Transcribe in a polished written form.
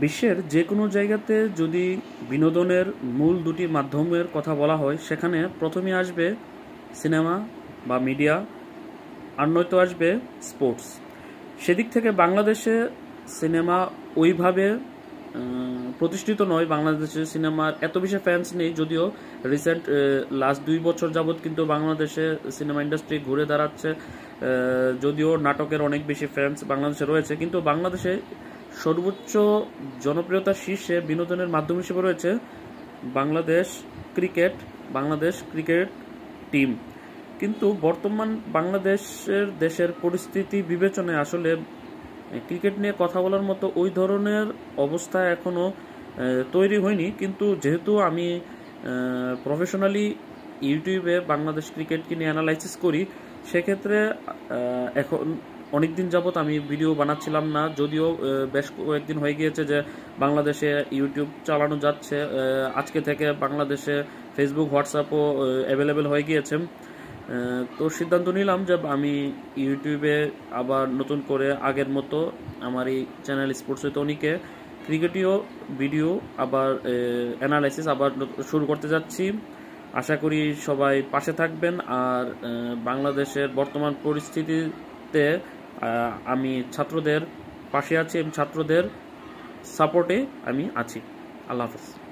বিশ্বের যে কোনো জায়গাতে যদি বিনোদনের মূল দুটি মাধ্যমের কথা বলা হয় সেখানে প্রথমেই আসবে সিনেমা বা মিডিয়া, আর নয়তো আসবে স্পোর্টস। সেদিক থেকে বাংলাদেশে সিনেমা ওইভাবে প্রতিষ্ঠিত নয়। বাংলাদেশে সিনেমার এত বেশি ফ্যান্স নেই, যদিও রিসেন্ট লাস্ট 2 বছর যাবৎ কিন্তু বাংলাদেশে সিনেমা ইন্ডাস্ট্রি ঘুরে দাঁড়াচ্ছে। যদিও নাটকের অনেক বেশি ফ্যান্স বাংলাদেশে রয়েছে, কিন্তু বাংলাদেশে সর্বোচ্চ জনপ্রিয়তার শীর্ষে বিনোদনের মাধ্যম হিসেবে রয়েছে Bangladesh cricket, Bangladesh cricket team. কিন্তু বর্তমান দেশের পরিস্থিতি বিবেচনায় আসলে ক্রিকেট নিয়ে কথা বলার মতো ওই ধরনের অবস্থা এখনও তৈরি হয়নি। কিন্তু যেহেতু আমি প্রফেশনালি ইউটিউবে বাংলাদেশ ক্রিকেটকে নিয়ে অ্যানালাইসিস করি, সেক্ষেত্রে এখন অনেকদিন যাবৎ আমি ভিডিও বানাচ্ছিলাম না, যদিও বেশ কয়েকদিন হয়ে গিয়েছে যে বাংলাদেশে ইউটিউব চালানো যাচ্ছে। আজকে থেকে বাংলাদেশে ফেসবুক, হোয়াটসঅ্যাপও অ্যাভেলেবেল হয়ে গিয়েছে। তো সিদ্ধান্ত নিলাম যে আমি ইউটিউবে আবার নতুন করে আগের মতো আমার এই চ্যানেল স্পোর্টস উইথ অনিকে ক্রিকেটীয় ভিডিও আবার অ্যানালাইসিস আবার শুরু করতে যাচ্ছি। আশা করি সবাই পাশে থাকবেন। আর বাংলাদেশের বর্তমান পরিস্থিতিতে আমি ছাত্রদের পাশে আছি এবং ছাত্রদের সাপোর্টে আমি আছি। আল্লাহ হাফেজ।